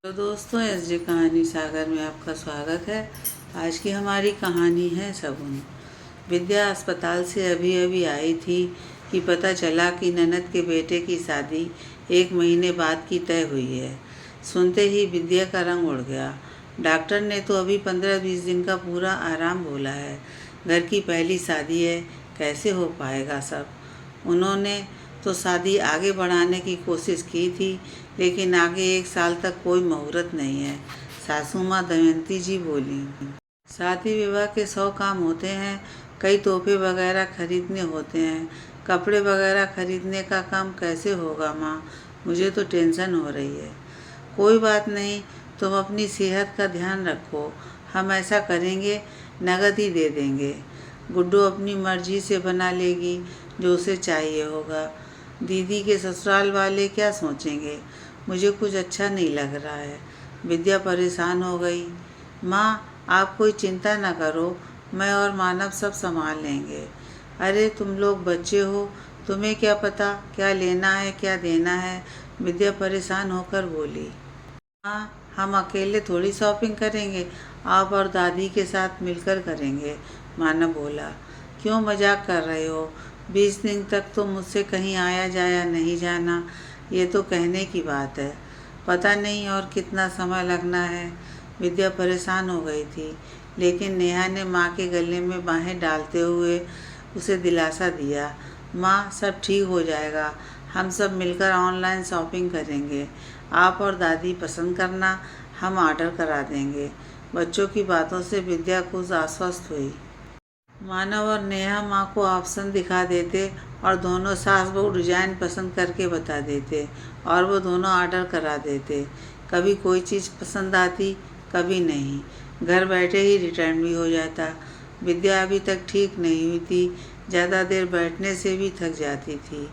तो दोस्तों, एसजे कहानी सागर में आपका स्वागत है। आज की हमारी कहानी है शगुन। विद्या अस्पताल से अभी अभी आई थी कि पता चला कि ननद के बेटे की शादी 1 महीने बाद की तय हुई है। सुनते ही विद्या का रंग उड़ गया। डॉक्टर ने तो अभी 15-20 दिन का पूरा आराम बोला है। घर की पहली शादी है, कैसे हो पाएगा सब। उन्होंने तो शादी आगे बढ़ाने की कोशिश की थी, लेकिन आगे 1 साल तक कोई मुहूर्त नहीं है। सासू माँ दमयंती जी बोली, शादी विवाह के 100 काम होते हैं, कई तोहफे वगैरह खरीदने होते हैं, कपड़े वगैरह खरीदने का काम कैसे होगा माँ, मुझे तो टेंशन हो रही है। कोई बात नहीं, तुम अपनी सेहत का ध्यान रखो, हम ऐसा करेंगे, नगद ही दे देंगे। गुड्डू अपनी मर्जी से बना लेगी जो उसे चाहिए होगा। दीदी के ससुराल वाले क्या सोचेंगे, मुझे कुछ अच्छा नहीं लग रहा है। विद्या परेशान हो गई। माँ, आप कोई चिंता न करो, मैं और मानव सब संभाल लेंगे। अरे तुम लोग बच्चे हो, तुम्हें क्या पता क्या लेना है क्या देना है। विद्या परेशान होकर बोली। हाँ, हम अकेले थोड़ी शॉपिंग करेंगे, आप और दादी के साथ मिलकर करेंगे, मानव बोला। क्यों मजाक कर रहे हो, 20 दिन तक तो मुझसे कहीं आया जाया नहीं जाना, ये तो कहने की बात है। पता नहीं और कितना समय लगना है। विद्या परेशान हो गई थी, लेकिन नेहा ने माँ के गले में बाहें डालते हुए उसे दिलासा दिया। माँ, सब ठीक हो जाएगा, हम सब मिलकर ऑनलाइन शॉपिंग करेंगे, आप और दादी पसंद करना, हम ऑर्डर करा देंगे। बच्चों की बातों से विद्या कुछ आश्वस्त हुई। मानव और नेहा माँ को ऑप्शन दिखा देते और दोनों सास बहू डिजाइन पसंद करके बता देते और वो दोनों ऑर्डर करा देते। कभी कोई चीज़ पसंद आती, कभी नहीं। घर बैठे ही रिटर्न भी हो जाता। विद्या अभी तक ठीक नहीं हुई थी, ज़्यादा देर बैठने से भी थक जाती थी।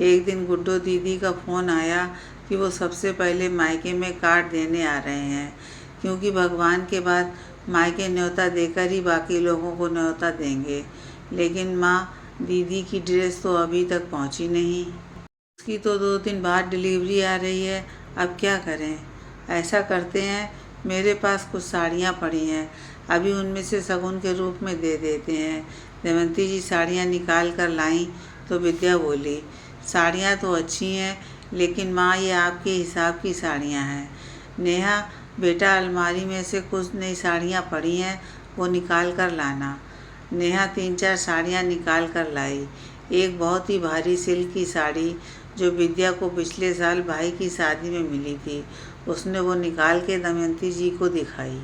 एक दिन गुड्डो दीदी का फ़ोन आया कि वो सबसे पहले मायके में कार्ड देने आ रहे हैं, क्योंकि भगवान के बाद मायके न्योता देकर ही बाकी लोगों को न्योता देंगे। लेकिन माँ, दीदी की ड्रेस तो अभी तक पहुँची नहीं। उसकी तो 2 दिन बाद डिलीवरी आ रही है, अब क्या करें। ऐसा करते हैं, मेरे पास कुछ साड़ियाँ पड़ी हैं, अभी उनमें से शगुन के रूप में दे देते हैं। दमयंती जी साड़ियाँ निकाल कर लाईं तो विद्या बोली, साड़ियाँ तो अच्छी हैं, लेकिन माँ ये आपके हिसाब की साड़ियाँ हैं। नेहा, बेटा अलमारी में से कुछ नई साड़ियाँ पड़ी हैं, वो निकाल कर लाना। नेहा 3-4 साड़ियाँ निकाल कर लाई। एक बहुत ही भारी सिल्क की साड़ी जो विद्या को पिछले साल भाई की शादी में मिली थी, उसने वो निकाल के दमयंती जी को दिखाई।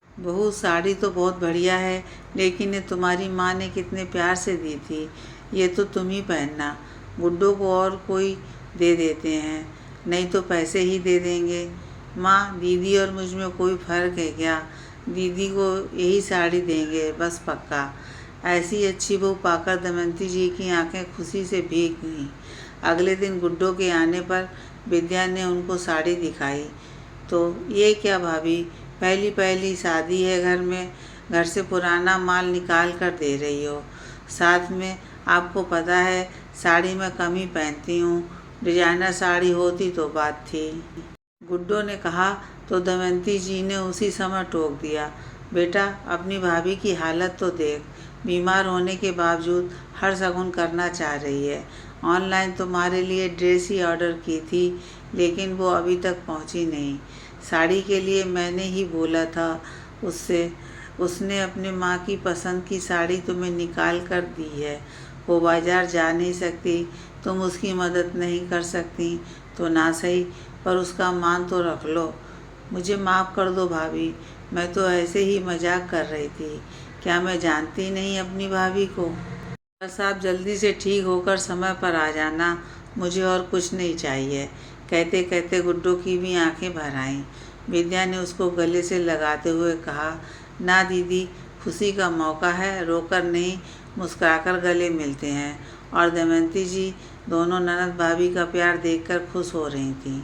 बहू, साड़ी तो बहुत बढ़िया है, लेकिन ये तुम्हारी माँ ने कितने प्यार से दी थी, ये तो तुम ही पहनना। गुड्डो को और कोई दे देते हैं, नहीं तो पैसे ही दे देंगे। माँ, दीदी और मुझ में कोई फ़र्क है क्या, दीदी को यही साड़ी देंगे बस पक्का। ऐसी अच्छी बहू पाकर दमयंती जी की आंखें खुशी से भीग गईं। अगले दिन गुड्डो के आने पर विद्या ने उनको साड़ी दिखाई तो, ये क्या भाभी, पहली पहली शादी है घर में, घर से पुराना माल निकाल कर दे रही हो। साथ में आपको पता है साड़ी में कम ही पहनती हूँ, डिजाइनर साड़ी होती तो बात थी। गुड्डो ने कहा तो दमयंती जी ने उसी समय टोक दिया, बेटा अपनी भाभी की हालत तो देख, बीमार होने के बावजूद हर शगुन करना चाह रही है। ऑनलाइन तुम्हारे लिए ड्रेस ही ऑर्डर की थी, लेकिन वो अभी तक पहुंची नहीं। साड़ी के लिए मैंने ही बोला था उससे, उसने अपने माँ की पसंद की साड़ी तुम्हें निकाल कर दी है। वो बाज़ार जा नहीं सकती, तुम उसकी मदद नहीं कर सकती तो ना सही, पर उसका मान तो रख लो। मुझे माफ़ कर दो भाभी, मैं तो ऐसे ही मजाक कर रही थी, क्या मैं जानती नहीं अपनी भाभी को। बस आप जल्दी से ठीक होकर समय पर आ जाना, मुझे और कुछ नहीं चाहिए। कहते कहते गुड्डो की भी आंखें भर आईं। विद्या ने उसको गले से लगाते हुए कहा, ना दीदी, खुशी का मौका है, रोकर नहीं, मुस्कुराकर गले मिलते हैं। और दमयंती जी दोनों ननद भाभी का प्यार देखकर खुश हो रही थीं।